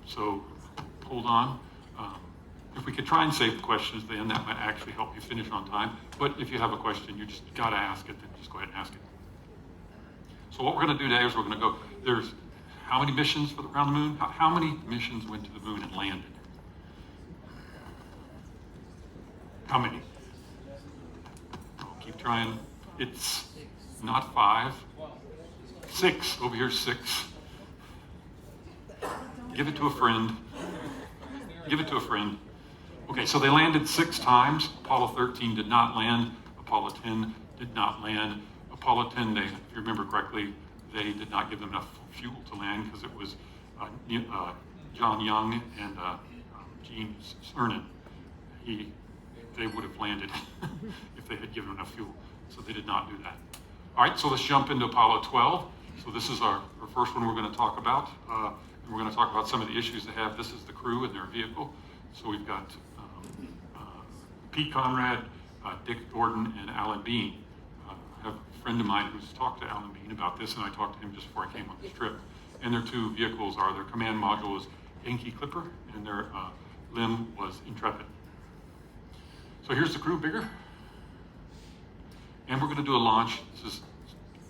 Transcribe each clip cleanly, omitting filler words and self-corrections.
So hold on. If we could try and save the questions, then that might actually help you finish on time. But if you have a question, you just got to ask it, then just go ahead and ask it. So what we're going to do today is we're going to go, there's how many missions around the moon? How many missions went to the moon and landed? How many? I'll keep trying. It's not 5. 6. Over here, 6. Give it to a friend. Give it to a friend. Okay, so they landed 6 times. Apollo 13 did not land. Apollo 10 did not land. Apollo 10, if you remember correctly, they did not give them enough fuel to land because it was John Young and James Cernan. They would have landed if they had given enough fuel. So they did not do that. All right, so let's jump into Apollo 12. So this is our first one we're going to talk about. And we're going to talk about some of the issues they have. This is the crew and their vehicle. So we've got Pete Conrad, Dick Gordon, and Alan Bean. I have a friend of mine who's talked to Alan Bean about this, and I talked to him just before I came on this trip. And their 2 vehicles are, their command module was Yankee Clipper, and their limb was Intrepid. So here's the crew bigger. And we're going to do a launch. This is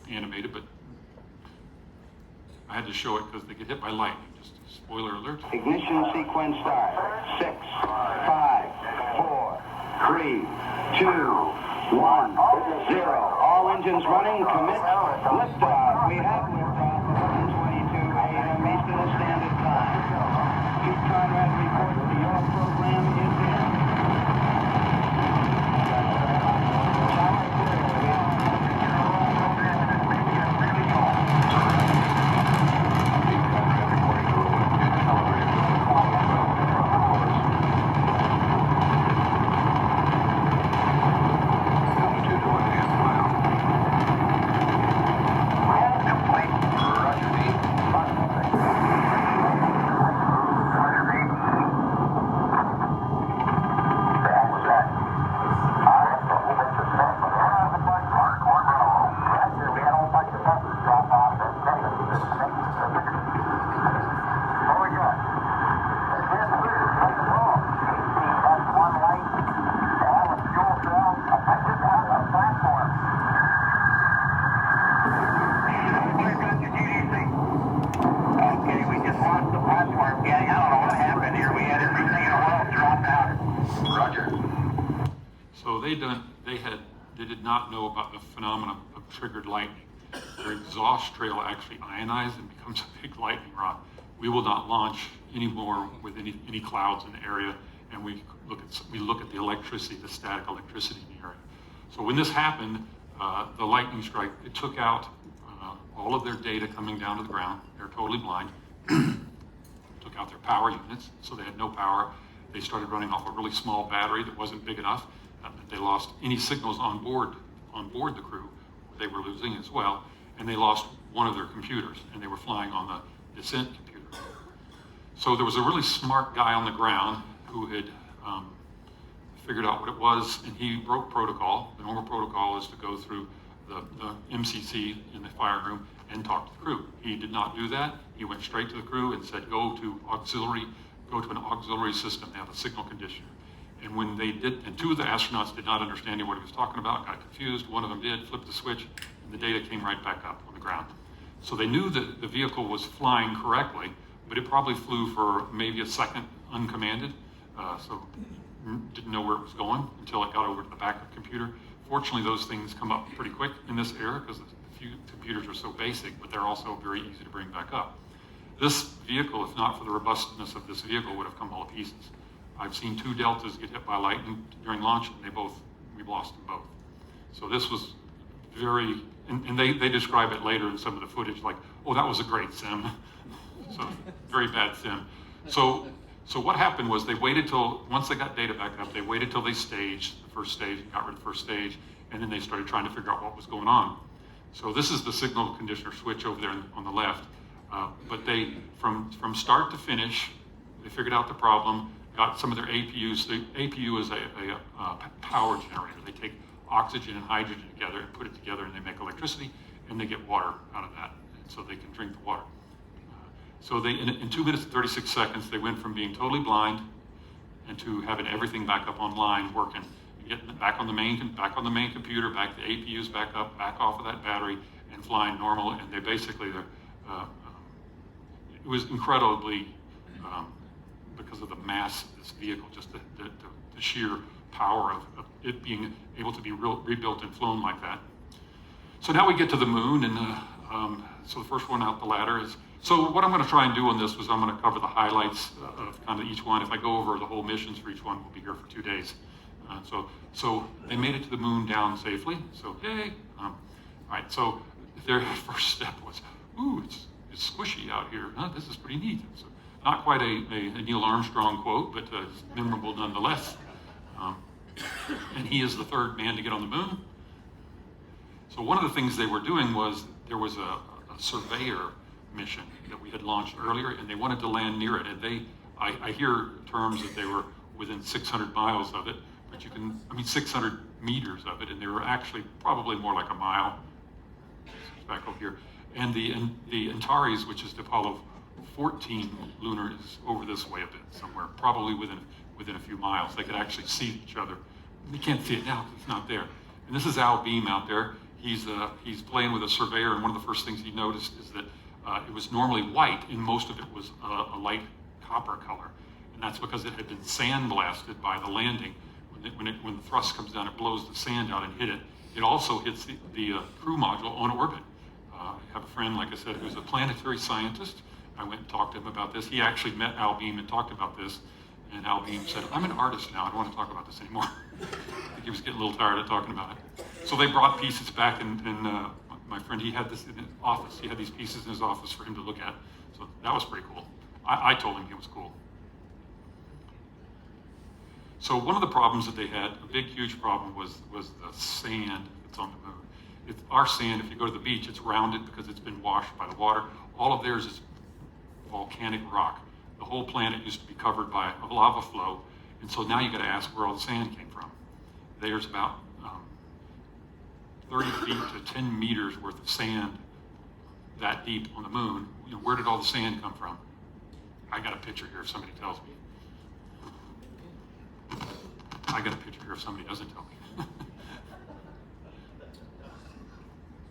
animated, but I had to show it because they get hit by lightning. Just a spoiler alert. Ignition sequence start. 6, 5, 4, 3, 2, 1, 0. All engines running. Commit. Liftoff. We have liftoff. 11:22 a.m. Eastern Standard Time. Pete Conrad reports to your program is in. They did not know about the phenomenon of triggered lightning. Their exhaust trail actually ionized and becomes a big lightning rod. We will not launch anymore with any clouds in the area, and we look at the electricity, the static electricity in the area. So when this happened, the lightning strike, it took out all of their data coming down to the ground. They're totally blind. Took out their power units, so they had no power. They started running off a really small battery that wasn't big enough. They lost any signals on board the crew. They were losing as well, and they lost one of their computers, and they were flying on the descent computer. So there was a really smart guy on the ground who had figured out what it was, and he broke protocol. The normal protocol is to go through the MCC in the fire room and talk to the crew. He did not do that. He went straight to the crew and said, go to an auxiliary system. They have a signal conditioner. And when they did, and 2 of the astronauts did not understand what he was talking about, got confused. One of them did, flipped the switch, and the data came right back up on the ground. So they knew that the vehicle was flying correctly, but it probably flew for maybe a second uncommanded, so didn't know where it was going until it got over to the backup computer. Fortunately, those things come up pretty quick in this era because the computers are so basic, but they're also very easy to bring back up. This vehicle, if not for the robustness of this vehicle, would have come all to pieces. I've seen 2 Deltas get hit by lightning during launch, and we've lost them both. So this was very, and they describe it later in some of the footage like, oh, that was a great sim. So very bad sim. So what happened was they waited till, once they got data back up, they waited till they staged the first stage, got rid of the first stage, and then they started trying to figure out what was going on. So this is the signal conditioner switch over there on the left. But they, from start to finish, they figured out the problem, got some of their APUs. The APU is a power generator. They take oxygen and hydrogen together and put it together, and they make electricity, and they get water out of that, and so they can drink the water. So they, in 2 minutes and 36 seconds, they went from being totally blind and to having everything back up online working. Getting back on the main computer, back the APUs back up, back off of that battery, and flying normal. And they basically, it was incredibly, because of the mass of this vehicle, just the sheer power of it being able to be rebuilt and flown like that. So now we get to the moon, and so the first one out the ladder is, so what I'm going to try and do on this was I'm going to cover the highlights of kind of each one. If I go over the whole missions for each one, we'll be here for 2 days. So they made it to the moon down safely. So yay! All right. So their first step was, ooh, it's squishy out here. Huh, this is pretty neat. So not quite a Neil Armstrong quote, but it's memorable nonetheless. And he is the third man to get on the moon. So one of the things they were doing was there was a surveyor mission that we had launched earlier, and they wanted to land near it. And I hear terms that they were within 600 miles of it, but 600 meters of it, and they were actually probably more like a mile. Back over here. And the Antarez, which is the Apollo 14 lunar, is over this way a bit somewhere, probably within a few miles. They could actually see each other. You can't see it now because it's not there. And this is Al Beam out there. He's playing with a surveyor, and one of the first things he noticed is that it was normally white, and most of it was a light copper color. And that's because it had been sandblasted by the landing. When the thrust comes down, it blows the sand out and hit it. It also hits the crew module on orbit. I have a friend, like I said, who's a planetary scientist. I went and talked to him about this. He actually met Al Beam and talked about this. And Al Beam said, I'm an artist now. I don't want to talk about this anymore. I think he was getting a little tired of talking about it. So they brought pieces back, and my friend, he had this in his office. He had these pieces in his office for him to look at. So that was pretty cool. I told him it was cool. So one of the problems that they had, a big, huge problem, was the sand that's on the moon. Our sand, if you go to the beach, it's rounded because it's been washed by the water. All of theirs is volcanic rock. The whole planet used to be covered by a lava flow, and so now you got to ask where all the sand came from. There's about 30 feet to 10 meters worth of sand that deep on the moon. Where did all the sand come from? I got a picture here if somebody tells me. I got a picture here if somebody doesn't tell me.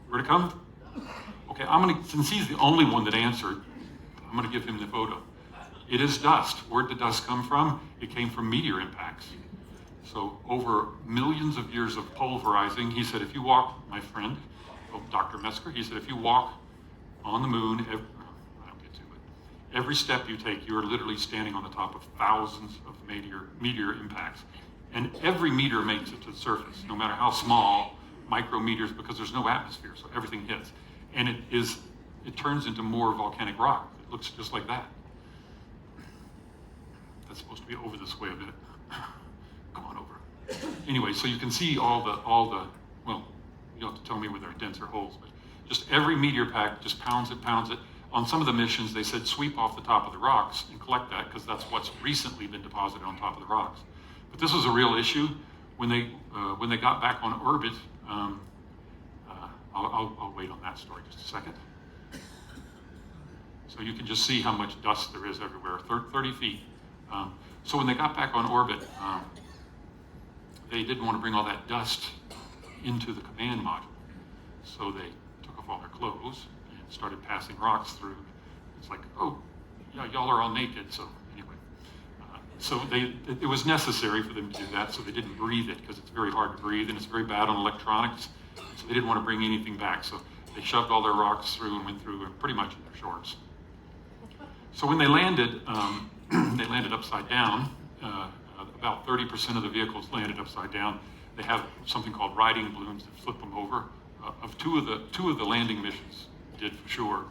Where'd it come? Okay, since he's the only one that answered, I'm gonna give him the photo. It is dust. Where'd the dust come from? It came from meteor impacts. So over millions of years of pulverizing, he said, if you walk, my friend, Dr. Metzger, he said, if you walk on the moon, I don't get to it, every step you take, you are literally standing on the top of thousands of meteor impacts. And every meteor makes it to the surface, no matter how small, micrometers, because there's no atmosphere, so everything hits. And it turns into more volcanic rock. It looks just like that. That's supposed to be over this way a bit. Come on over. Anyway, so you can see all the, well, you'll have to tell me where there are dents or holes, but just every meteor pack just pounds it. On some of the missions, they said sweep off the top of the rocks and collect that, because that's what's recently been deposited on top of the rocks. But this was a real issue. When they got back on orbit, I'll wait on that story just a second. So you can just see how much dust there is everywhere, 30 feet. So when they got back on orbit, they didn't want to bring all that dust into the command module. So they took off all their clothes and started passing rocks through. It's like, oh, yeah, y'all are all naked. So anyway, so it was necessary for them to do that, so they didn't breathe it, because it's very hard to breathe and it's very bad on electronics. So they didn't want to bring anything back. So they shoved all their rocks through and went through pretty much in their shorts. So when they landed upside down. About 30% of the vehicles landed upside down. They have something called riding balloons that flip them over. Two of the landing missions did for sure.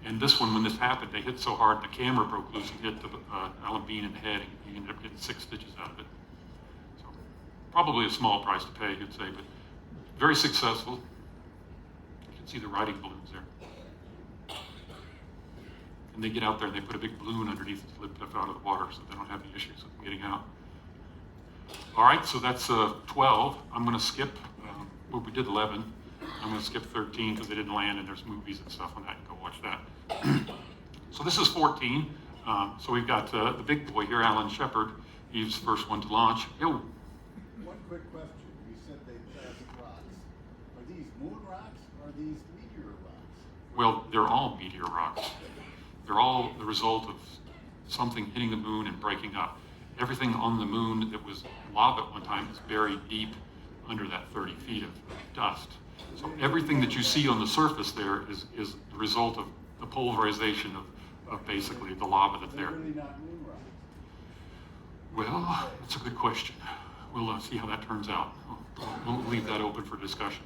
And this one, when this happened, they hit so hard the camera broke loose and hit Alan Bean in the head, and he ended up getting 6 stitches out of it. So probably a small price to pay, you'd say, but very successful. You can see the riding balloons there. And they get out there and they put a big balloon underneath to lift up out of the water, so they don't have any issues with getting out. All right, so that's 12. I'm going to skip, well, we did 11. I'm going to skip 13 because they didn't land, and there's movies and stuff on that. You can go watch that. So this is 14. So we've got the big boy here, Alan Shepard. He's the first one to launch. Yo. One quick question. You said they passed rocks. Are these moon rocks or are these meteor rocks? Well, they're all meteor rocks. They're all the result of something hitting the moon and breaking up. Everything on the moon that was lava at one time is buried deep under that 30 feet of dust. So everything that you see on the surface there is the result of the pulverization of basically the lava that's there. They're really not moon rocks. Well, that's a good question. We'll see how that turns out. We'll leave that open for discussion.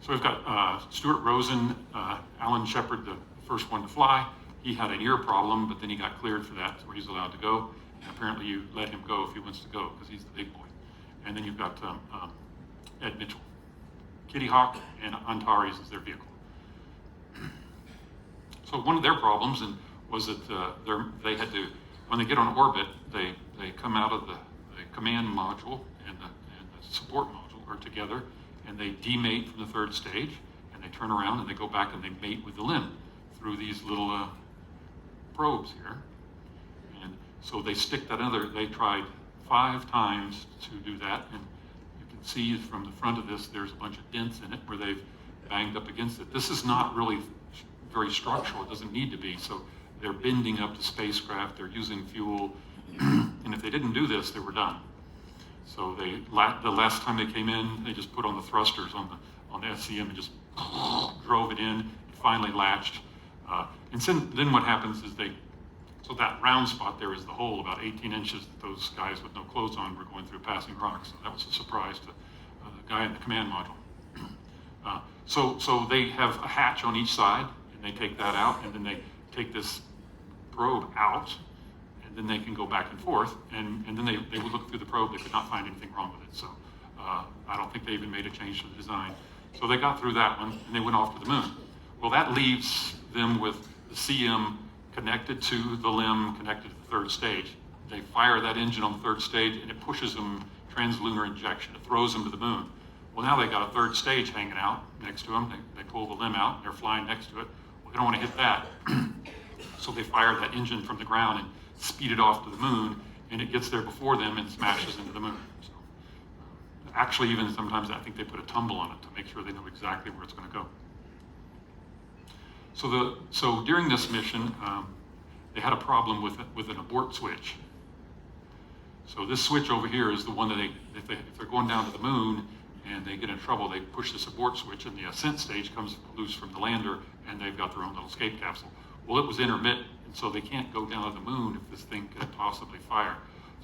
So we've got Stewart Rosen, Alan Shepard, the first one to fly. He had an ear problem, but then he got cleared for that, so he's allowed to go. And apparently you let him go if he wants to go, because he's the big boy. And then you've got Ed Mitchell. Kitty Hawk and Antarez is their vehicle. So one of their problems was that they had to, when they get on orbit, they come out of the command module and the support module are together, and they demate from the third stage, and they turn around and they go back and they mate with the limb through these little probes here. And so they stick that other, they tried 5 times to do that, and you can see from the front of this, there's a bunch of dents in it where they've banged up against it. This is not really very structural, it doesn't need to be, so they're bending up the spacecraft, they're using fuel, and if they didn't do this, they were done. So the last time they came in, they just put on the thrusters on the SCM and just drove it in, it finally latched. And then what happens is so that round spot there is the hole, about 18 inches that those guys with no clothes on were going through passing rocks. So that was a surprise to the guy in the command module. So they have a hatch on each side, and they take that out, and then they take this probe out, and then they can go back and forth, and then they would look through the probe, they could not find anything wrong with it. So I don't think they even made a change to the design. So they got through that one, and they went off to the moon. Well, that leaves them with the CM connected to the limb, connected to the third stage. They fire that engine on the third stage, and it pushes them translunar injection. It throws them to the moon. Well, now they've got a third stage hanging out next to them. They pull the limb out, and they're flying next to it. Well, they don't want to hit that. So they fire that engine from the ground and speed it off to the moon, and it gets there before them and smashes into the moon. So, actually, even sometimes I think they put a tumble on it to make sure they know exactly where it's going to go. So during this mission, they had a problem with an abort switch. So this switch over here is the one that if they're going down to the moon and they get in trouble, they push this abort switch, and the ascent stage comes loose from the lander, and they've got their own little escape capsule. Well, it was intermittent, and so they can't go down to the moon if this thing could possibly fire.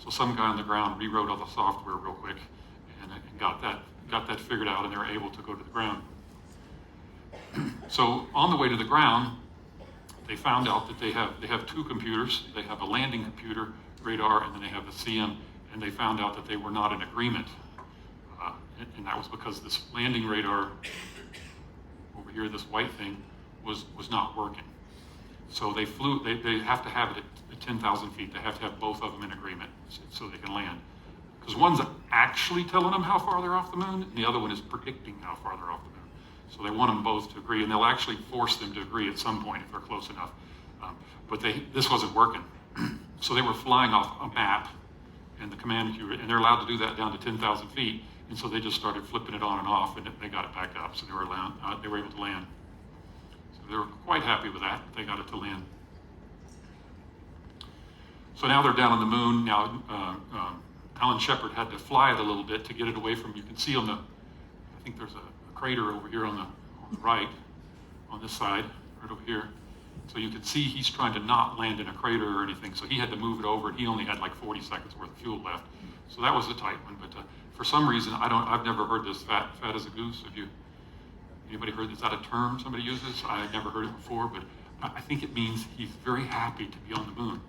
So some guy on the ground rewrote all the software real quick and got that figured out, and they were able to go to the ground. So on the way to the ground, they found out that they have 2 computers. They have a landing computer, radar, and then they have the CM, and they found out that they were not in agreement. And that was because this landing radar over here, this white thing, was not working. So they have to have it at 10,000 feet. They have to have both of them in agreement so they can land. Because one's actually telling them how far they're off the moon, and the other one is predicting how far they're off the moon. So they want them both to agree, and they'll actually force them to agree at some point if they're close enough. But this wasn't working. So they were flying off a map and the command computer, and they're allowed to do that down to 10,000 feet. And so they just started flipping it on and off, and they got it back up. So they were able to land. So they were quite happy with that. They got it to land. So now they're down on the moon. Now Alan Shepard had to fly it a little bit to get it away from. You can see I think there's a crater over here on the right, on this side, right over here. So you can see he's trying to not land in a crater or anything. So he had to move it over, and he only had like 40 seconds worth of fuel left. So that was a tight one. But for some reason, I've never heard this fat as a goose. Anybody heard, is that a term somebody uses? I had never heard it before, but I think it means he's very happy to be on the moon.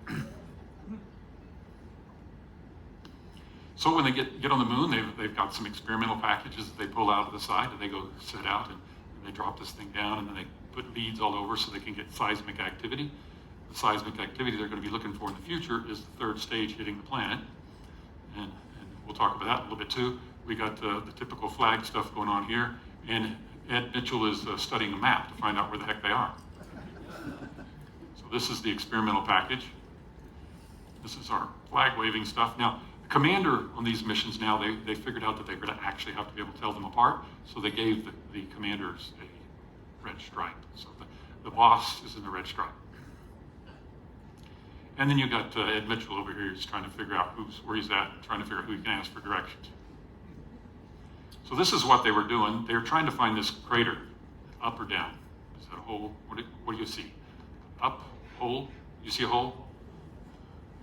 So when they get on the moon, they've got some experimental packages that they pull out of the side, and they go set out, and they drop this thing down, and then they put leads all over so they can get seismic activity. The seismic activity they're going to be looking for in the future is the third stage hitting the planet, and we'll talk about that a little bit too. We got the typical flag stuff going on here, and Ed Mitchell is studying a map to find out where the heck they are. this is the experimental package. This is our flag waving stuff. Now, the commander on these missions now, they figured out that they're going to actually have to be able to tell them apart, so they gave the commanders a red stripe. So the boss is in the red stripe. And then you got Ed Mitchell over here who's trying to figure out where he's at, trying to figure out who he can ask for directions. So this is what they were doing. They were trying to find this crater, up or down. Is that a hole? What do you see? Up, hole? You see a hole?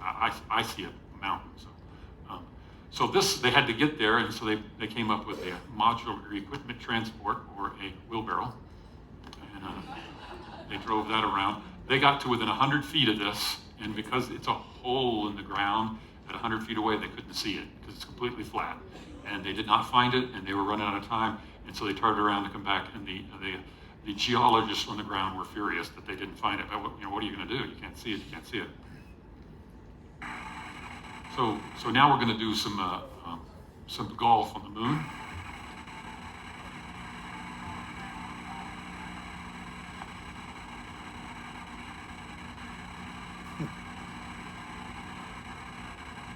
I see a mountain. So this, they had to get there, and so they came up with a modular equipment transport, or a wheelbarrow, and they drove that around. They got to within 100 feet of this, and because it's a hole in the ground, at 100 feet away, they couldn't see it, because it's completely flat. And they did not find it, and they were running out of time, and so they turned around to come back, and the geologists on the ground were furious that they didn't find it. But, what are you going to do? You can't see it, you can't see it. So now we're going to do some golf on the moon.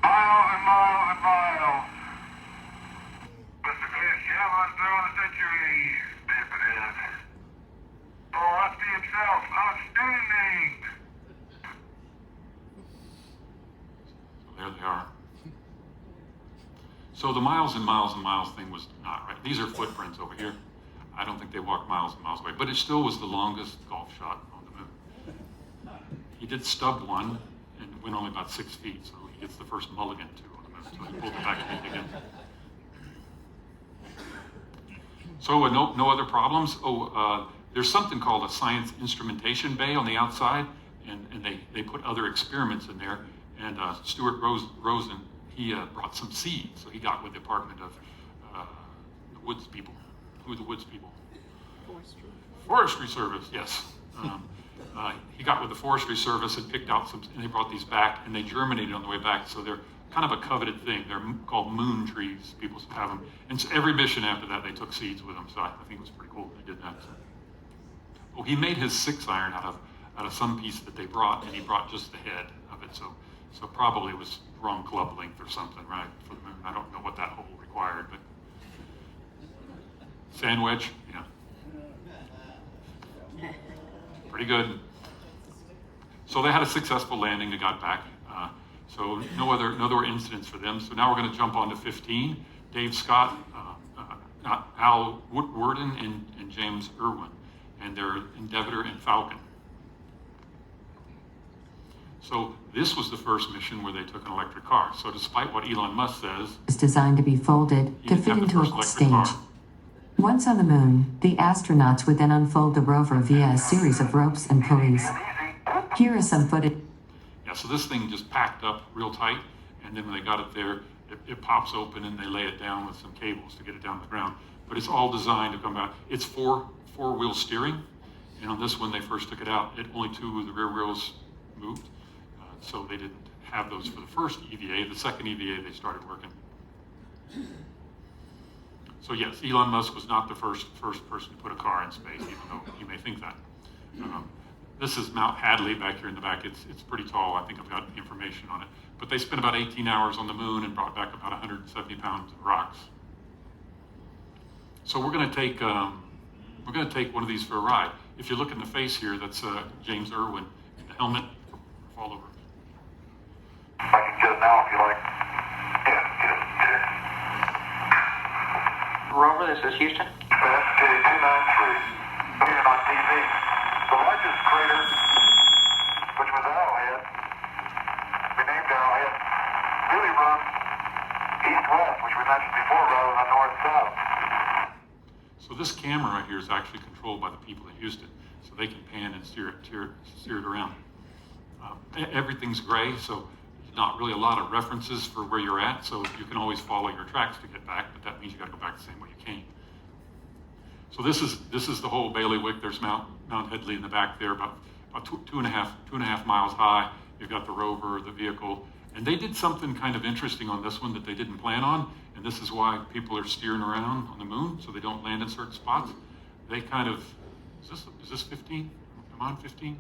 Miles and miles and miles. Mr. Cliff, Sherrard through the century. Stupid. Oh, that's the himself. Outstanding. There they are. So the miles and miles and miles thing was not right. These are footprints over here. I don't think they walked miles and miles away, but it still was the longest golf shot on the moon. He did stub one and went only about 6 feet, so he gets the first mulligan too on the moon. So he pulled it back and again. So no other problems. There's something called a science instrumentation bay on the outside, and they put other experiments in there. And Stewart Rosen, he brought some seeds, so he got with the Department of the Woods people. Who are the Woods people? Forestry Service, yes. He got with the Forestry Service and picked out some, and they brought these back, and they germinated on the way back, so they're kind of a coveted thing. They're called moon trees. People have them. And so every mission after that, they took seeds with them, so I think it was pretty cool they did that. Oh, he made his 6-iron out of some piece that they brought, and he brought just the head of it, so probably it was wrong club length or something, right, for the moon. I don't know what that hole required, but sand wedge, yeah. Pretty good. So they had a successful landing. They got back. So no other incidents for them. So now we're going to jump on to 15. Dave Scott, Al Worden, and James Irwin, and their Endeavour and Falcon. So this was the first mission where they took an electric car. So despite what Elon Musk says, it's designed to be folded to fit into a stage. Once on the moon, the astronauts would then unfold the rover via a series of ropes and pulleys. Here is some footage. Yeah, so this thing just packed up real tight, and then when they got it there, it pops open and they lay it down with some cables to get it down to the ground. But it's all designed to come out. It's four-wheel steering, and on this one they first took it out, only 2 of the rear wheels moved. So they didn't have those for the first EVA. The second EVA, they started working. So yes, Elon Musk was not the first person to put a car in space, even though you may think that. This is Mount Hadley back here in the back. It's pretty tall. I think I've got information on it. But they spent about 18 hours on the moon and brought back about 170 pounds of rocks. So we're going to take one of these for a ride. If you look in the face here, that's James Irwin in the helmet. Fall over. I can get it now if you like. Yeah, get it. Rover, this is Houston. SK-293. Here on TV. The largest crater, which was Arrowhead, renamed Arrowhead, really runs east-west, which we mentioned before, rather than north-south. So this camera right here is actually controlled by the people in Houston, so they can pan and steer it around. Everything's gray, so not really a lot of references for where you're at, so you can always follow your tracks to get back, but that means you got to go back the same way you came. So this is the whole bailiwick. There's Mount Hadley in the back there, about two and a half miles high. You've got the rover, the vehicle, and they did something kind of interesting on this one that they didn't plan on, and this is why people are steering around on the moon so they don't land in certain spots. They kind of, is this 15? Am I on 15?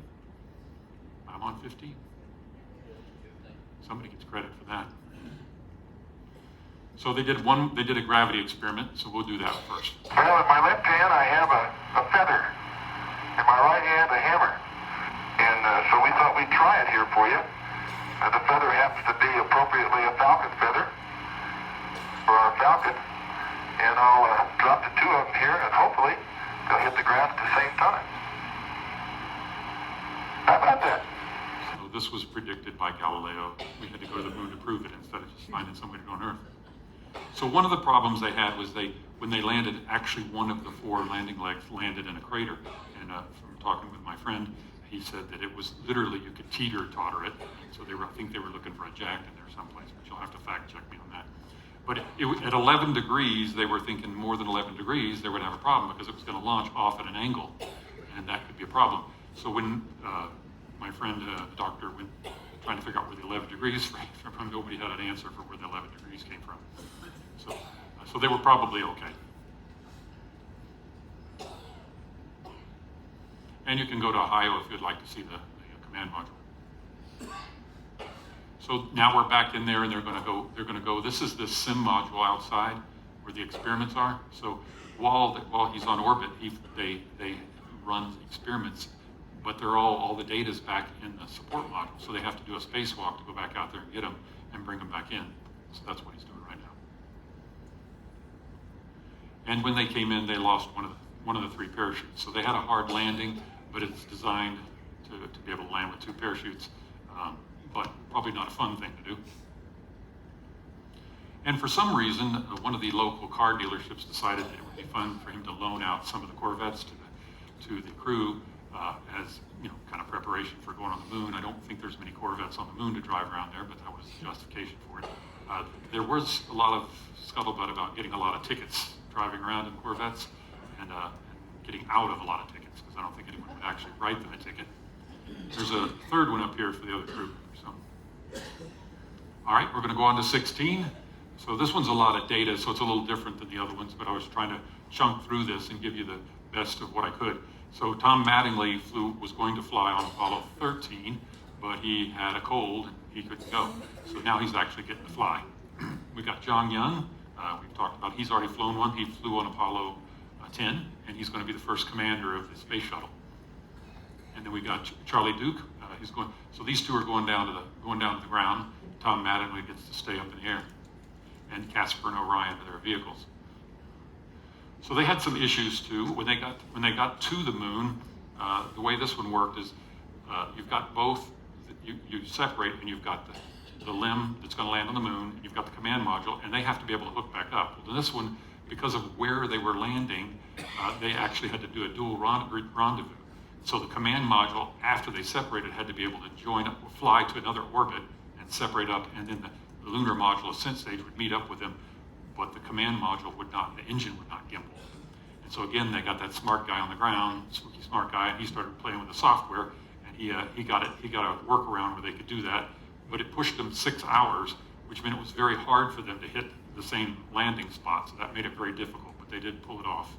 I'm on 15. Somebody gets credit for that. So they did a gravity experiment, so we'll do that first. Well, in my left hand I have a feather. In my right hand a hammer. And so we thought we'd try it here for you. The feather happens to be appropriately a falcon feather for our falcon. And I'll drop the two of them here, and hopefully they'll hit the ground at the same time. How about that? So this was predicted by Galileo. We had to go to the moon to prove it instead of just finding somebody on Earth. So one of the problems they had was when they landed, actually one of the 4 landing legs landed in a crater. And from talking with my friend, he said that it was literally, you could teeter-totter it. So I think they were looking for a jack in there someplace, but you'll have to fact check me on that. But at 11 degrees, they were thinking more than 11 degrees, they would have a problem because it was going to launch off at an angle, and that could be a problem. So when my friend, the doctor, went trying to figure out where the 11 degrees from, nobody had an answer for where the 11 degrees came from. So they were probably okay. And you can go to Ohio if you'd like to see the command module. So now we're back in there, and they're going to go. This is the sim module outside where the experiments are. So while he's on orbit, they run experiments, but all the data's back in the support module. So they have to do a spacewalk to go back out there and get them and bring them back in. So that's what he's doing right now. And when they came in, they lost one of the 3 parachutes. So they had a hard landing, but it's designed to be able to land with 2 parachutes. But probably not a fun thing to do. And for some reason, one of the local car dealerships decided that it would be fun for him to loan out some of the Corvettes to the crew as kind of preparation for going on the moon. I don't think there's many Corvettes on the moon to drive around there, but that was the justification for it. There was a lot of scuttlebutt about getting a lot of tickets driving around in Corvettes and getting out of a lot of tickets, because I don't think anyone would actually write them a ticket. There's a 3rd one up here for the other crew. All right, we're going to go on to 16. So this one's a lot of data, so it's a little different than the other ones, but I was trying to chunk through this and give you the best of what I could. So Tom Mattingly was going to fly on Apollo 13, but he had a cold and he couldn't go. So now he's actually getting to fly. We got John Young, we've talked about, he's already flown one. He flew on Apollo 10, and he's going to be the first commander of the space shuttle. And then we got Charlie Duke. He's going. So these 2 are going down to the ground. Tom Mattingly gets to stay up in the air, and Casper and Orion are their vehicles. So they had some issues too when they got to the moon. The way this one worked is you've got both. You separate, and you've got the limb that's going to land on the moon, and you've got the command module, and they have to be able to hook back up. Well, this one, because of where they were landing, they actually had to do a dual rendezvous. So the command module, after they separated, had to be able to join up, fly to another orbit and separate up, and then the lunar module ascent stage would meet up with them, but the command module would not, the engine would not gimbal. And so again, they got that smart guy on the ground, spooky smart guy, and he started playing with the software, and he got a workaround where they could do that, but it pushed them 6 hours, which meant it was very hard for them to hit the same landing spot, so that made it very difficult, but they did pull it off.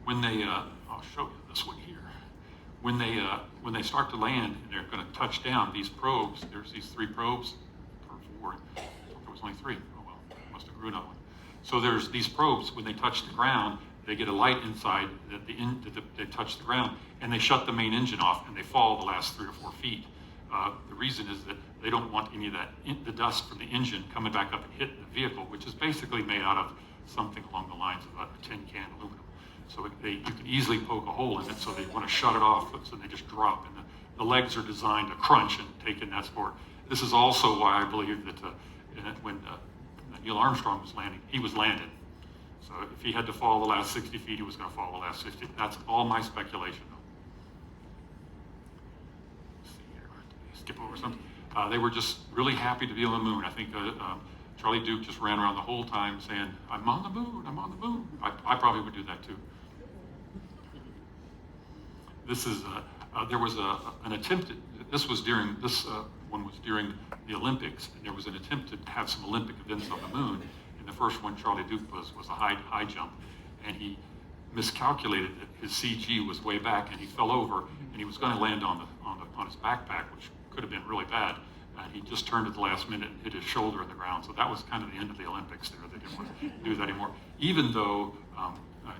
When they, I'll show you this one here. When they start to land and they're going to touch down, these probes, there's these 3 probes, or 4, I thought there was only 3, oh well, must have grew another one. So there's these probes, when they touch the ground, they get a light inside that they touch the ground, and they shut the main engine off, and they fall the last 3 or 4 feet. The reason is that they don't want any of that, the dust from the engine coming back up and hitting the vehicle, which is basically made out of something along the lines of a tin can aluminum. So you can easily poke a hole in it, so they want to shut it off, so they just drop, and the legs are designed to crunch and take in that sport. This is also why I believe that when Neil Armstrong was landing, he was landed. So if he had to fall the last 60 feet, he was going to fall the last 60. That's all my speculation, though. Let's see here, skip over something. They were just really happy to be on the moon. I think Charlie Duke just ran around the whole time saying, "I'm on the moon, I'm on the moon." I probably would do that too. This is, there was an attempt, this one was during the Olympics, and there was an attempt to have some Olympic events on the moon. And the first one, Charlie Duke, was a high jump, and he miscalculated that his CG was way back, and he fell over, and he was going to land on his backpack, which could have been really bad. He just turned at the last minute and hit his shoulder in the ground. So that was kind of the end of the Olympics there. They didn't want to do that anymore, even though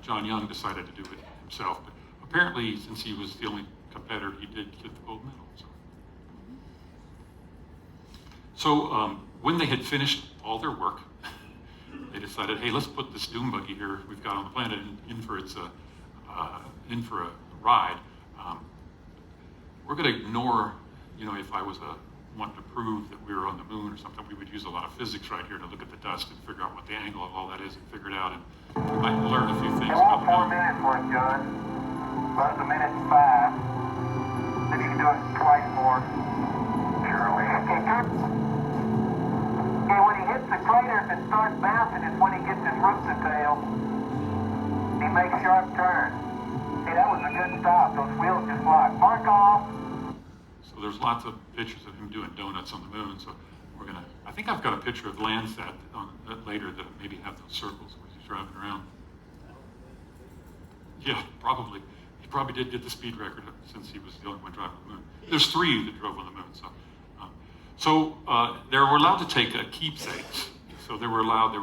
John Young decided to do it himself. But apparently, since he was the only competitor, he did get the gold medal. So when they had finished all their work, they decided, hey, let's put this dune buggy here we've got on the planet in for a ride. We're going to ignore, if I was wanting to prove that we were on the moon or something, we would use a lot of physics right here to look at the dust and figure out what the angle of all that is and figure it out. And we might learn a few things about the 4 moon. minutes for it, John. Plus a minute and 5. If you can do it twice more. Surely. Okay, good. Okay, when he hits the crater, if it starts bouncing, it's when he gets his roof to tail. He makes sharp turns. Hey, that was a good stop. Those wheels just locked. Mark off. So there's lots of pictures of him doing donuts on the moon. So I think I've got a picture of Landsat later that maybe have those circles where he's driving around. Yeah, probably. He probably did get the speed record since he was the only one driving the moon. There's 3 that drove on the moon. So they were allowed to take keepsakes. So they were allowed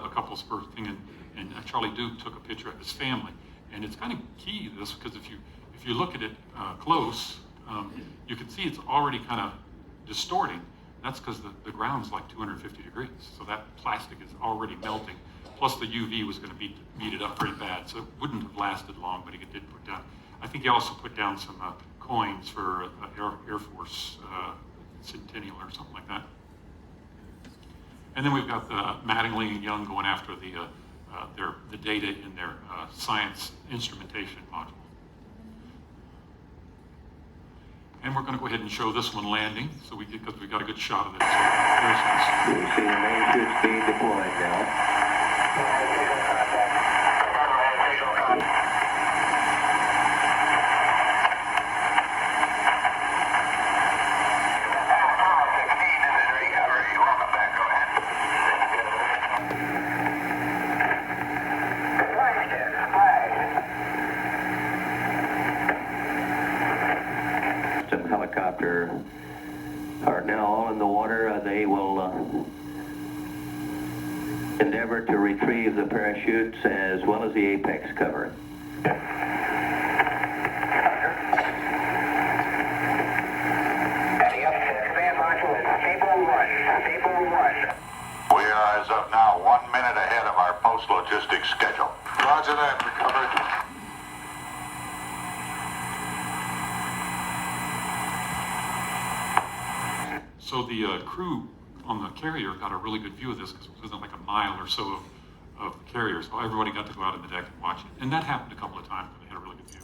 a couple's birth thing, and Charlie Duke took a picture of his family. And it's kind of key to this because if you look at it close, you can see it's already kind of distorting. That's because the ground's like 250 degrees. So that plastic is already melting. Plus the UV was going to beat it up pretty bad. So it wouldn't have lasted long, but he did put down. I think he also put down some coins for Air Force Centennial or something like that. And then we've got Mattingly and Young going after the data in their science instrumentation module. And we're going to go ahead and show this one landing, because we got a good shot of it. So We see the main chute being deployed now. Helicopter are now all in the water. They will endeavor to retrieve the parachutes as well as the apex cover. We are, as of now, 1 minute ahead of our post-logistics schedule. Roger that, recovered. So the crew on the carrier got a really good view of this because it was within like a mile or so of the carrier. So everybody got to go out on the deck and watch it. And that happened a couple of times, but they had a really good view.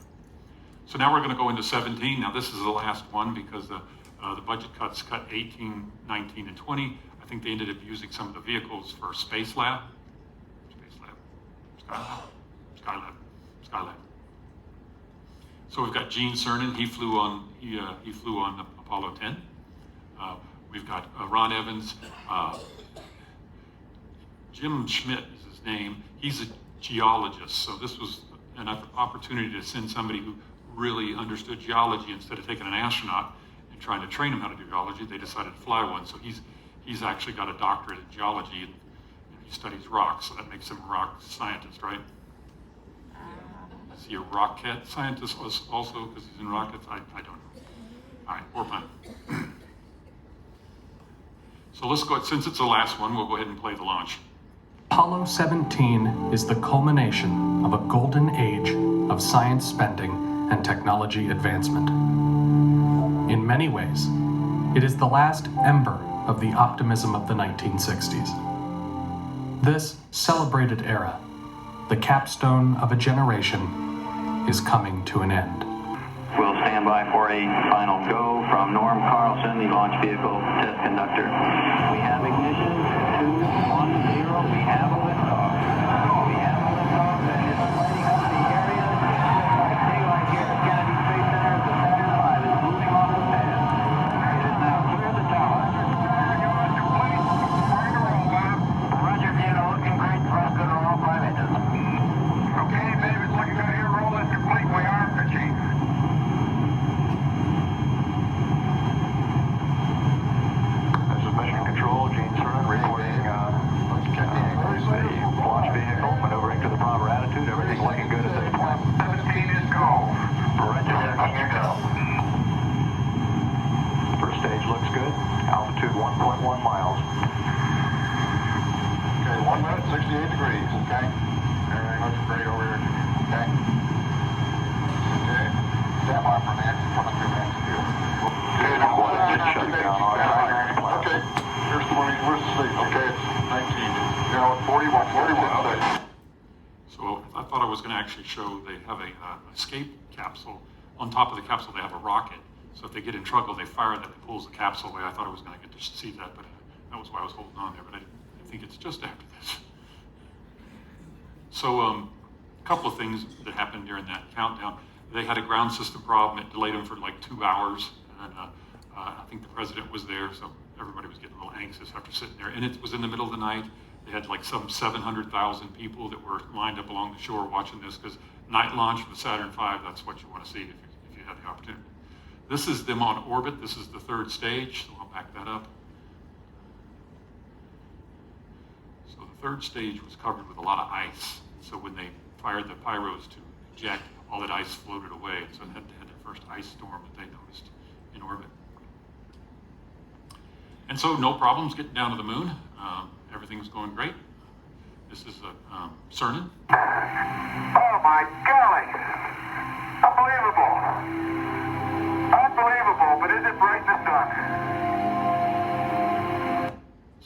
So now we're going to go into 17. Now this is the last one because the budget cuts cut 18, 19, and 20. I think they ended up using some of the vehicles for Skylab. So we've got Gene Cernan. He flew on the Apollo 10. We've got Ron Evans. Jim Schmidt is his name. He's a geologist. So this was an opportunity to send somebody who really understood geology instead of taking an astronaut and trying to train him how to do geology. They decided to fly one. So he's actually got a doctorate in geology, and he studies rocks. So that makes him a rock scientist, right? Is he a rocket scientist also because he's in rockets? I don't know. All right, more fun. So let's go, since it's the last one, we'll go ahead and play the launch. Apollo 17 is the culmination of a golden age of science spending and technology advancement. In many ways, it is the last ember of the optimism of the 1960s. This celebrated era, the capstone of a generation, is coming to an end. We'll stand by for a final go from Norm Carlson, the launch vehicle test conductor. We have ignition, 2, 1, 0. We have a liftoff. We have a liftoff, and it's lighting up the area. Like daylight here at Kennedy Space Center. The Saturn V is moving off the pad. It is now clear the tower. Roger, looking great. Thrust and all 5 engines. Okay, baby, it's looking good. Okay, here's 20, where's the sleep? Okay, it's 19. Now, 41 seconds. So I thought I was going to actually show they have a escape capsule. On top of the capsule, they have a rocket. So if they get in trouble, they fire that, it pulls the capsule away. I thought I was going to get to see that, but that was why I was holding on there. But I think it's just after this. So a couple of things that happened during that countdown. They had a ground system problem. It delayed them for like 2 hours. And I think the president was there, so everybody was getting a little anxious after sitting there. And it was in the middle of the night. They had like some 700,000 people that were lined up along the shore watching this, because night launch of the Saturn V, that's what you want to see if you have the opportunity. This is them on orbit. This is the third stage, so I'll back that up. So the third stage was covered with a lot of ice. So when they fired the pyros to eject, all that ice floated away. So they had their first ice storm that they noticed in orbit. And so no problems getting down to the moon. Everything's going great. This is Cernan. Oh my golly! Unbelievable! Unbelievable, but is it bright in the sun?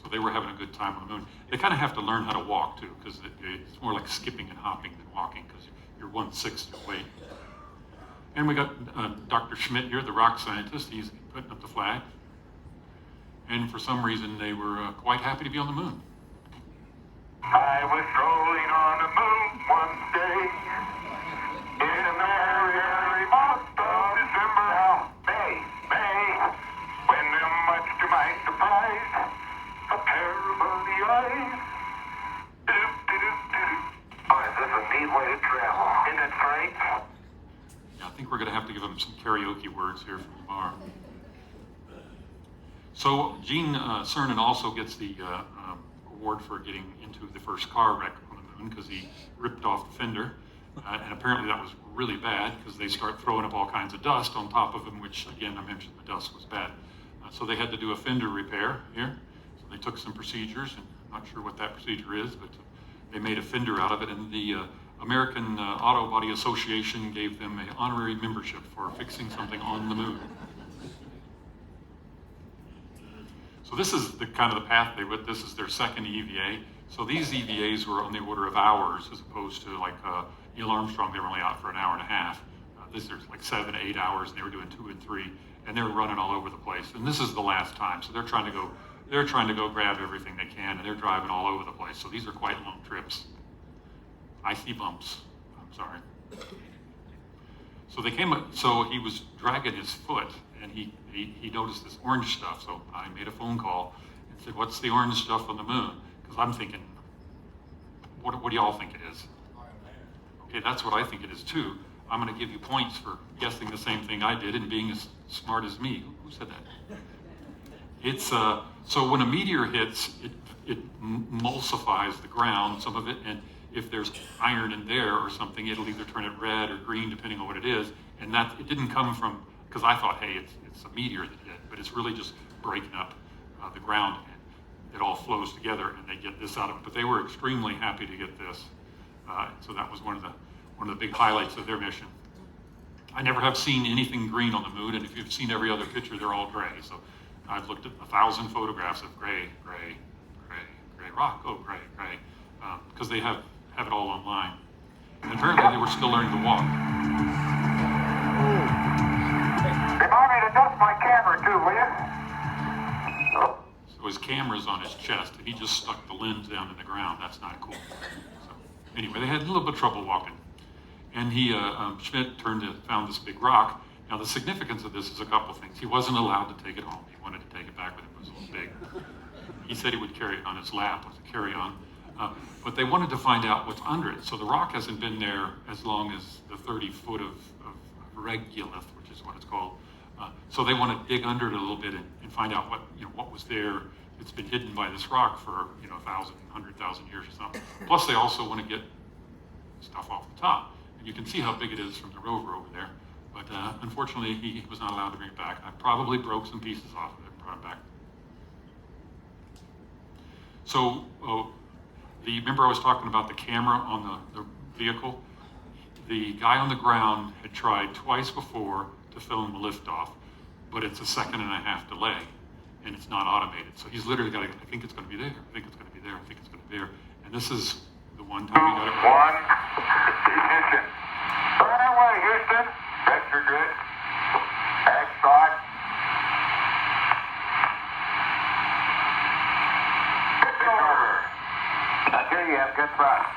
So they were having a good time on the moon. They kind of have to learn how to walk too, because it's more like skipping and hopping than walking, because you're 1/6 your weight. And we got Dr. Schmidt here, the rock scientist. He's putting up the flag. And for some reason, they were quite happy to be on the moon. I was strolling on the moon one day in a merry month of December. Now, May, when much to my surprise, a pair of early eyes. Oh, is this a neat way to travel? Isn't it great? Yeah, I think we're going to have to give them some karaoke words here from the bar. So Cernan also gets the award for getting into the first car wreck on the moon, because he ripped off the fender. And apparently that was really bad, because they start throwing up all kinds of dust on top of him, which again, I mentioned the dust was bad. So they had to do a fender repair here. So they took some procedures, and I'm not sure what that procedure is, but they made a fender out of it. And the American Auto Body Association gave them an honorary membership for fixing something on the moon. So this is the kind of the path they went. This is their second EVA. So these EVAs were on the order of hours, as opposed to like Neil Armstrong. They were only out for an hour and a half. There's like 7 to 8 hours, and they were doing 2 and 3, and they were running all over the place. And this is the last time. So they're trying to go grab everything they can, and they're driving all over the place. So these are quite long trips. Icy bumps. I'm sorry. So they came. So he was dragging his foot, and he noticed this orange stuff. So I made a phone call and said, "What's the orange stuff on the moon?" Because I'm thinking, what do y'all think it is? Okay, that's what I think it is too. I'm going to give you points for guessing the same thing I did and being as smart as me. Who said that? It's so when a meteor hits, it emulsifies the ground, some of it, and if there's iron in there or something, it'll either turn it red or green depending on what it is. And that it didn't come from, because I thought, hey, it's a meteor that hit, but it's really just breaking up the ground, and it all flows together, and they get this out of it. But they were extremely happy to get this, so that was one of the big highlights of their mission. I never have seen anything green on the moon, and if you've seen every other picture, they're all gray. So I've looked at 1,000 photographs of gray rock, gray, because they have it all online. And apparently they were still learning to walk. Remind me to dust my camera too, will you? So his camera's on his chest, and he just stuck the lens down in the ground. That's not cool. So anyway, they had a little bit of trouble walking. And Schmidt found this big rock. Now the significance of this is a couple things. He wasn't allowed to take it home. He wanted to take it back with him. It was a little big. He said he would carry it on his lap as a carry-on. But they wanted to find out what's under it. So the rock hasn't been there as long as the 30 foot of regolith, which is what it's called. So they want to dig under it a little bit and find out what was there. It's been hidden by this rock for 1,000, 100,000 years or something. Plus they also want to get stuff off the top. And you can see how big it is from the rover over there. But unfortunately, he was not allowed to bring it back. I probably broke some pieces off of it and brought it back. So remember I was talking about the camera on the vehicle? The guy on the ground had tried twice before to to film the liftoff, but it's a 1.5 second delay, and it's not automated. So he's literally got to, I think it's going to be there, I think it's going to be there, I think it's going to be there. And this is the one time we got it right. One, ignition. Burn away, Houston. Vector good. X-Thought. Pitch over. Now here you have good thrust.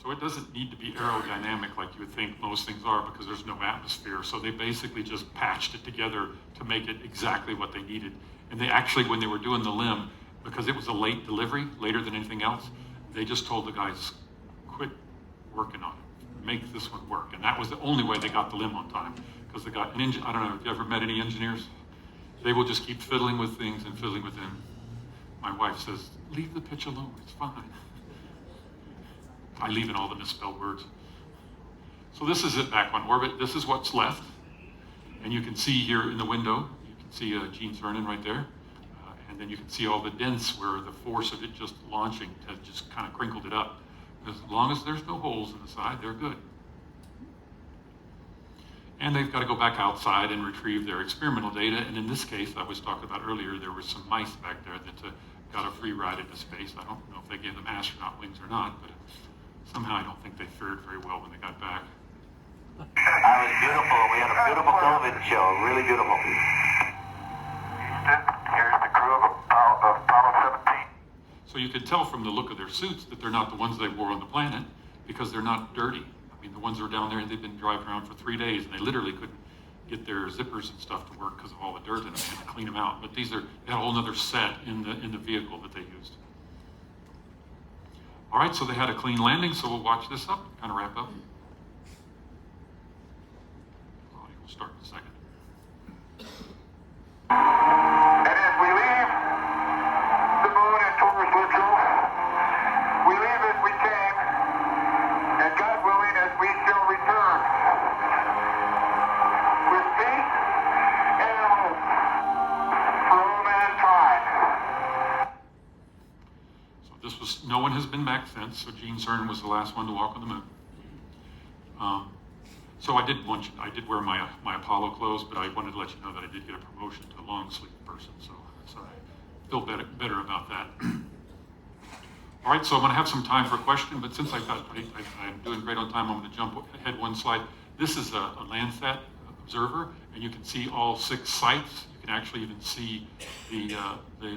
So it doesn't need to be aerodynamic like you would think most things are, because there's no atmosphere. So they basically just patched it together to make it exactly what they needed. And they actually, when they were doing the limb, because it was a late delivery, later than anything else, they just told the guys, quit working on it, make this one work. And that was the only way they got the limb on time. Because they got an engine, I don't know, have you ever met any engineers? They will just keep fiddling with things and fiddling with them. My wife says, leave the pitch alone, it's fine. I leave in all the misspelled words. So this is it back on orbit. This is what's left. And you can see here in the window, you can see Gene Cernan right there. And then you can see all the dents where the force of it just launching has just kind of crinkled it up. As long as there's no holes in the side, they're good. And they've got to go back outside and retrieve their experimental data. And in this case, I was talking about earlier, there were some mice back there that got a free ride into space. I don't know if they gave them astronaut wings or not, but somehow I don't think they fared very well when they got back. That was beautiful. We had a beautiful television show, really beautiful. Houston, here's the crew of Apollo 17. So you can tell from the look of their suits that they're not the ones they wore on the planet, because they're not dirty. I mean, the ones that are down there, they've been driving around for 3 days, and they literally couldn't get their zippers and stuff to work because of all the dirt in them. They had to clean them out. But these are, they had a whole other set in the vehicle that they used. All right, so they had a clean landing, so we'll watch this up, kind of wrap up. We'll start in a second. And as we leave the moon and towards Litchfield, we leave as we came, and God willing, as we shall return, with peace and hope for all mankind. So this was, no one has been back since, so Gene Cernan was the last one to walk on the moon. So I did wear my Apollo clothes, but I wanted to let you know that I did get a promotion to long sleeve person, so I feel better about that. All right, so I'm going to have some time for a question, but since I'm doing great on time, I'm going to jump ahead one slide. This is a Landsat observer, and you can see all 6 sites. You can actually even see the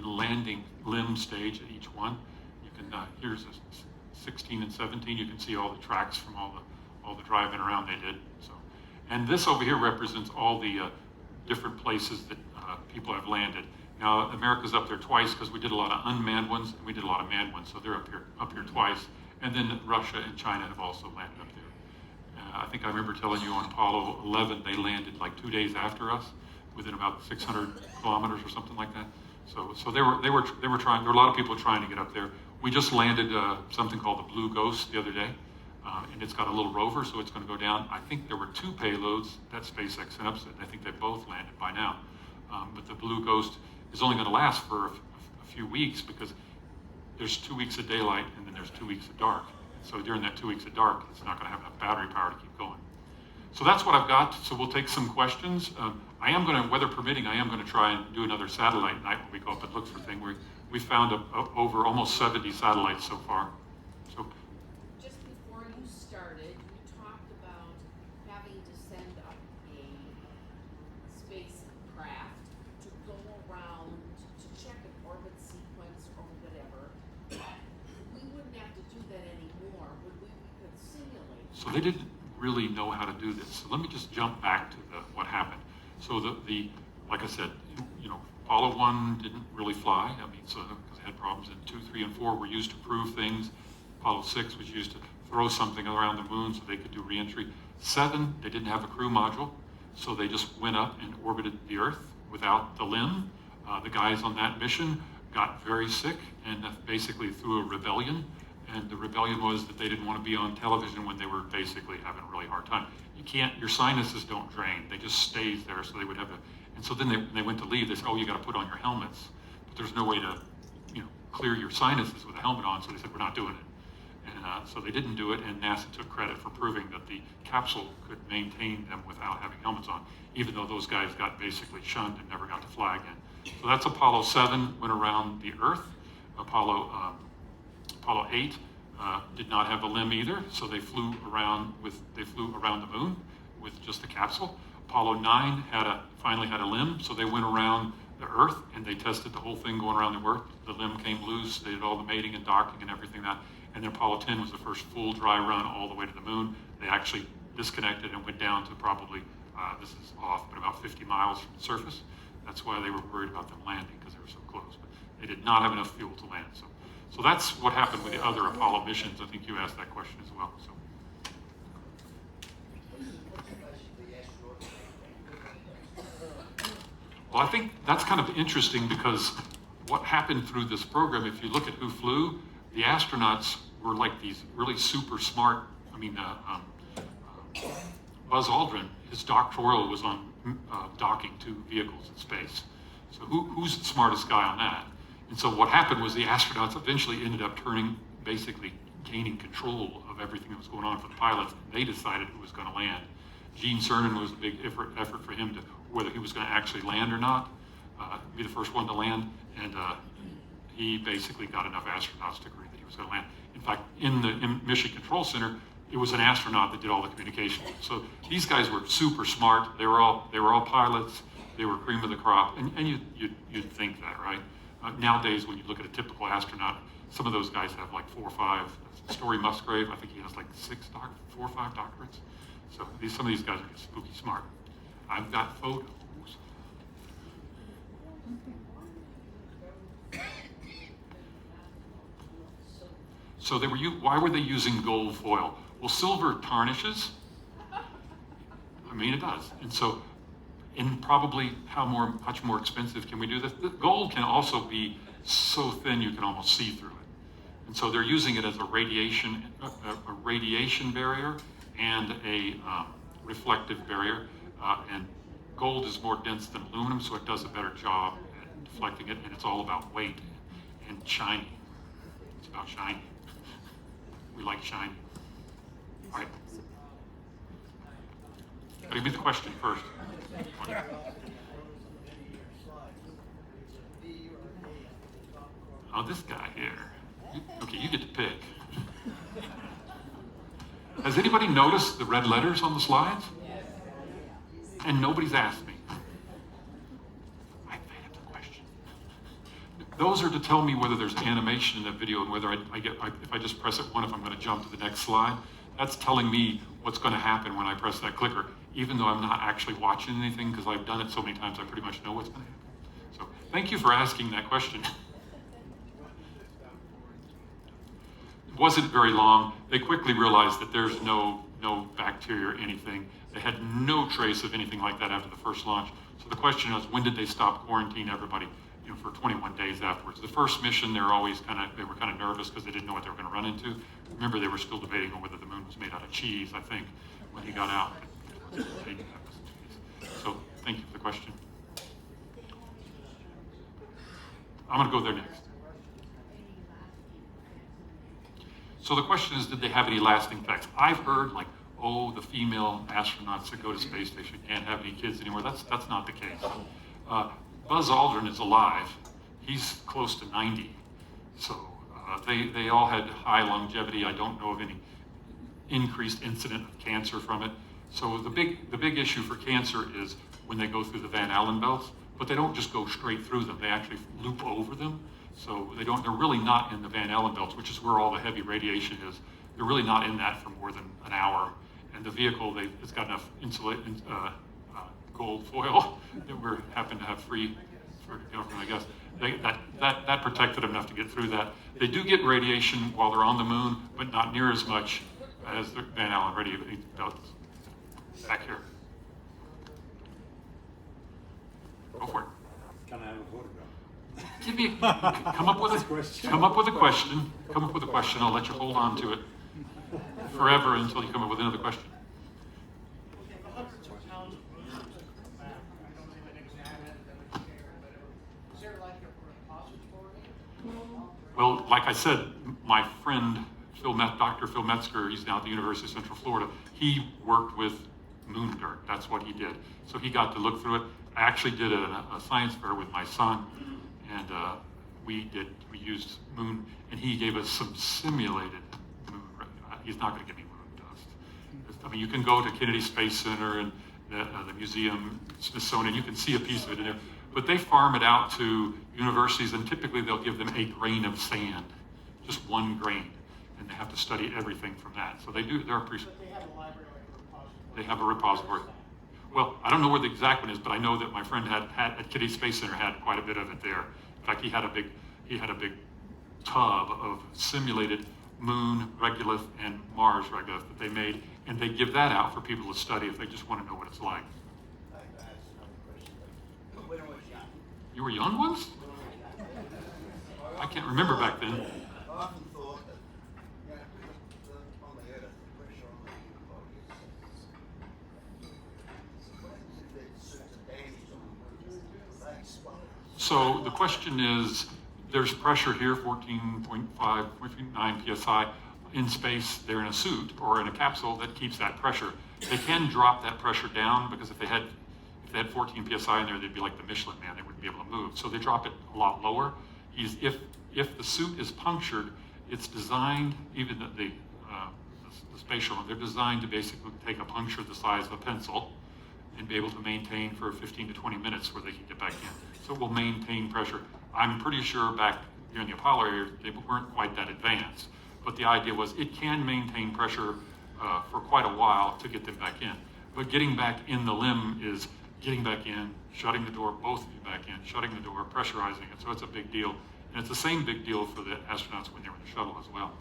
landing limb stage at each one. You can here's 16 and 17. You can see all the tracks from all the driving around they did. So, and this over here represents all the different places that people have landed. Now, America's up there twice because we did a lot of unmanned ones and we did a lot of manned ones, so they're up here twice. And then Russia and China have also landed up there. I think I remember telling you on Apollo 11 they landed like 2 days after us, within about 600 kilometers or something like that. So they were trying. There were a lot of people trying to get up there. We just landed something called the Blue Ghost the other day. And it's got a little rover, so it's going to go down. I think there were 2 payloads that SpaceX sent up, and I think they both landed by now. But the Blue Ghost is only going to last for a few weeks because there's 2 weeks of daylight and then there's 2 weeks of dark. So during that 2 weeks of dark, it's not going to have enough battery power to keep going. So that's what I've got. So we'll take some questions. I am going to, weather permitting, I am going to try and do another satellite night when we go up and look for things. We found over almost 70 satellites so far. So. Just before you started, you talked about having to send up a spacecraft to go around to check an orbit sequence or whatever. We wouldn't have to do that anymore, would we? We could simulate. So they didn't really know how to do this. So let me just jump back to what happened. So like I said, Apollo 1 didn't really fly. I mean, because it had problems. And 2, 3, and 4 were used to prove things. Apollo 6 was used to throw something around the moon so they could do reentry. 7, they didn't have a crew module, so they just went up and orbited the Earth without the limb. The guys on that mission got very sick and basically threw a rebellion. And the rebellion was that they didn't want to be on television when they were basically having a really hard time. You can't, your sinuses don't drain. They just stays there, so they would have and so then they went to leave. They said, oh, you got to put on your helmets. But there's no way to, clear your sinuses with a helmet on, so they said, we're not doing it. And so they didn't do it, and NASA took credit for proving that the capsule could maintain them without having helmets on, even though those guys got basically shunned and never got to fly again. So that's Apollo 7, went around the Earth. Apollo 8 did not have a limb either, so they flew around the moon with just a capsule. Apollo 9 finally had a limb, so they went around the Earth and they tested the whole thing going around the Earth. The limb came loose, they did all the mating and docking and everything that. And then Apollo 10 was the first full dry run all the way to the moon. They actually disconnected and went down to probably, this is off, but about 50 miles from the surface. That's why they were worried about them landing, because they were so close. But they did not have enough fuel to land. So that's what happened with the other Apollo missions. I think you asked that question as well. So. Well, I think that's kind of interesting because what happened through this program, if you look at who flew, the astronauts were like these really super smart, Buzz Aldrin, his doctoral was on docking two vehicles in space. So who's the smartest guy on that? And so what happened was the astronauts eventually ended up basically gaining control of everything that was going on for the pilots. They decided who was going to land. Gene Cernan was a big effort for him to, whether he was going to actually land or not, be the first one to land. And he basically got enough astronauts to agree that he was going to land. In fact, in the Mission Control Center, it was an astronaut that did all the communication. So these guys were super smart. They were all pilots. They were cream of the crop, and you'd think that, right? Nowadays, when you look at a typical astronaut, some of those guys have like 4 or 5. Story Musgrave, I think he has like 4 or 5 doctorates. So some of these guys are just spooky smart. I've got photos. So why were they using gold foil? Well, silver tarnishes. I mean, it does. And probably much more expensive can we do this? The gold can also be so thin you can almost see through it. And so they're using it as a radiation barrier and a reflective barrier. And gold is more dense than aluminum, so it does a better job at deflecting it. And it's all about weight and shiny. It's about shiny. We like shiny. All right. But give me the question first. Oh, this guy here. Okay, you get to pick. Has anybody noticed the red letters on the slides? And nobody's asked me. I made up the question. Those are to tell me whether there's animation in that video and whether if I just press it one, if I'm going to jump to the next slide. That's telling me what's going to happen when I press that clicker, even though I'm not actually watching anything because I've done it so many times I pretty much know what's going to happen. So thank you for asking that question. It wasn't very long. They quickly realized that there's no bacteria or anything. They had no trace of anything like that after the first launch. So the question was, when did they stop quarantine everybody? For 21 days afterwards. The first mission, they were kind of nervous because they didn't know what they were going to run into. Remember, they were still debating on whether the moon was made out of cheese, I think, when he got out. So thank you for the question. I'm going to go there next. So the question is, did they have any lasting effects? I've heard the female astronauts that go to space station can't have any kids anymore. That's not the case. Buzz Aldrin is alive. He's close to 90. So they all had high longevity. I don't know of any increased incident of cancer from it. So the big issue for cancer is when they go through the Van Allen belts, but they don't just go straight through them. They actually loop over them. So they're really not in the Van Allen belts, which is where all the heavy radiation is. They're really not in that for more than an hour. And the vehicle, it's got enough gold foil that we happen to have free for government, I guess. That protected them enough to get through that. They do get radiation while they're on the moon, but not near as much as the Van Allen radiation does. Back here. Go for it. Can I have a photograph? Give me, come up with a question. Come up with a question. I'll let you hold on to it forever until you come up with another question. Well, like I said, my friend Dr. Phil Metzger, he's now at the University of Central Florida, he worked with moon dirt. That's what he did. So he got to look through it. I actually did a science fair with my son, and we used moon, and he gave us some simulated moon. He's not going to give me moon dust. I mean, you can go to Kennedy Space Center and the museum, Smithsonian, you can see a piece of it in there, but they farm it out to universities, and typically they'll give them a grain of sand, just one grain, and they have to study everything from that. So they do, they're pretty. But they have a library, like a repository. They have a repository. Well, I don't know where the exact one is, but I know that my friend had at Kennedy Space Center had quite a bit of it there. In fact, he had a big tub of simulated moon regolith and Mars regolith that they made, and they give that out for people to study if they just want to know what it's like. I asked another question. When I was young, You were young once? I can't remember back then. I often thought that, you know, on the Earth, the pressure on the body is if certain damage on the moon, they explode. So the question is, there's pressure here, 14.5, 14.9 psi. In space, they're in a suit or in a capsule that keeps that pressure. They can drop that pressure down, because if they had 14 psi in there, they'd be like the Michelin Man. They wouldn't be able to move. So they drop it a lot lower. If the suit is punctured, it's designed, even the space shuttle, they're designed to basically take a puncture the size of a pencil and be able to maintain for 15 to 20 minutes where they can get back in. So it will maintain pressure. I'm pretty sure back during the Apollo era, they weren't quite that advanced. But the idea was it can maintain pressure for quite a while to get them back in. But getting back in the limb is getting back in, shutting the door, both of you back in, shutting the door, pressurizing it. So it's a big deal. And it's the same big deal for the astronauts when they're in the shuttle as well.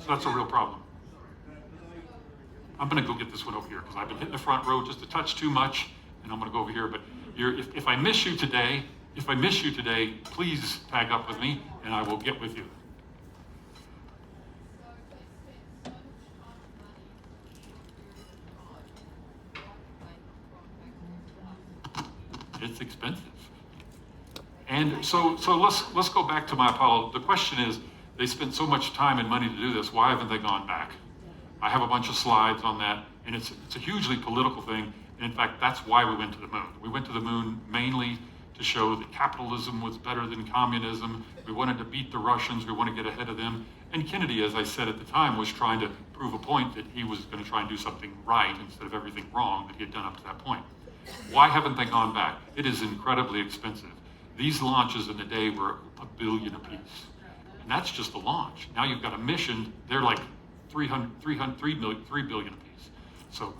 So that's a real problem. I'm going to go get this one over here because I've been hitting the front row just a touch too much, and I'm going to go over here. But if I miss you today, please tag up with me, and I will get with you. It's expensive. And so let's go back to my Apollo. The question is, they spent so much time and money to do this, why haven't they gone back? I have a bunch of slides on that, and it's a hugely political thing. And in fact, that's why we went to the moon. We went to the moon mainly to show that capitalism was better than communism. We wanted to beat the Russians. We want to get ahead of them. And Kennedy, as I said at the time, was trying to prove a point that he was going to try and do something right instead of everything wrong that he had done up to that point. Why haven't they gone back? It is incredibly expensive. These launches in a day were $1 billion apiece. And that's just the launch. Now you've got a mission, they're like $3 billion apiece. So,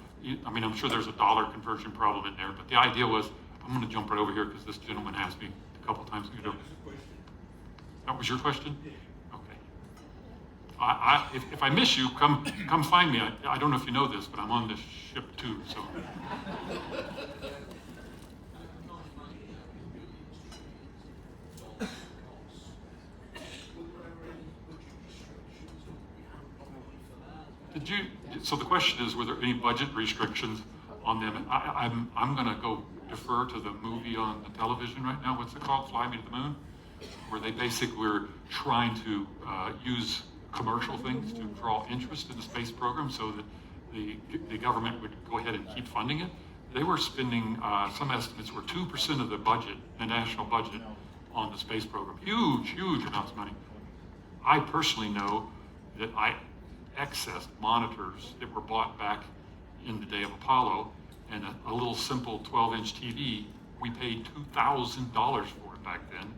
I mean, I'm sure there's a dollar conversion problem in there, but the idea was, I'm going to jump right over here because this gentleman asked me a couple times. That was your question? Okay. If I miss you, come find me. I don't know if you know this, but I'm on this ship too, so. So the question is, were there any budget restrictions on them? I'm going to go defer to the movie on the television right now. What's it called? Fly Me to the Moon? Where they basically were trying to use commercial things to draw interest in the space program so that the government would go ahead and keep funding it. They were spending, some estimates were 2% of the budget, the national budget, on the space program. Huge amounts of money. I personally know that I accessed monitors that were bought back in the day of Apollo, and a little simple 12-inch TV, we paid $2,000 for it back then,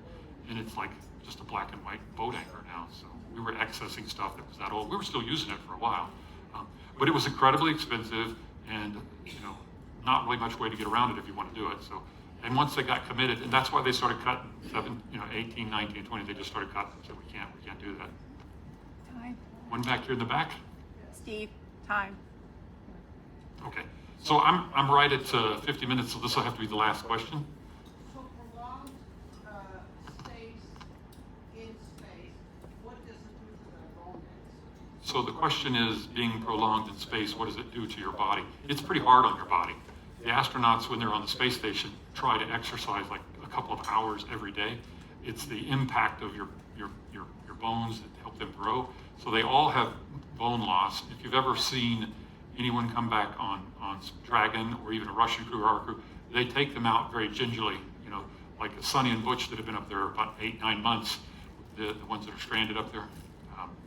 and it's like just a black and white boat anchor now. So we were accessing stuff that was that old. We were still using it for a while, but it was incredibly expensive, and not really much way to get around it if you want to do it. So, and once they got committed, and that's why they started cutting 18, 19, 20. They just started cutting. So we can't do that. Time. One back here in the back. Steve, time. Okay, so I'm right at 50 minutes, so this will have to be the last question. So prolonged stays in space, what does it do to the bones? So the question is, being prolonged in space, what does it do to your body? It's pretty hard on your body. The astronauts, when they're on the space station, try to exercise like a couple of hours every day. It's the impact of your bones that help them grow. So they all have bone loss. If you've ever seen anyone come back on Dragon or even a Russian crew or our crew, they take them out very gingerly, you know, like Sonny and Butch that have been up there about 8-9 months, the ones that are stranded up there.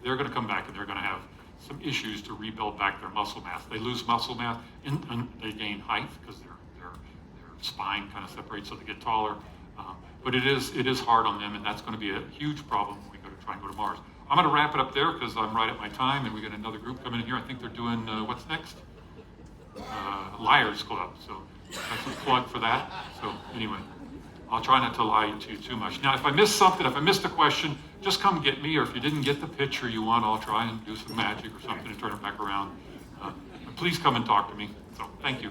They're going to come back and they're going to have some issues to rebuild back their muscle mass. They lose muscle mass and they gain height because their spine kind of separates so they get taller. But it is hard on them, and that's going to be a huge problem when we go to try and go to Mars. I'm going to wrap it up there because I'm right at my time, and we got another group coming in here. I think they're doing what's next? Liars Club. So that's a plug for that. So anyway, I'll try not to lie to you too much. Now, if I missed something, if I missed a question, just come get me, or if you didn't get the picture you want, I'll try and do some magic or something and turn it back around. Please come and talk to me. So thank you.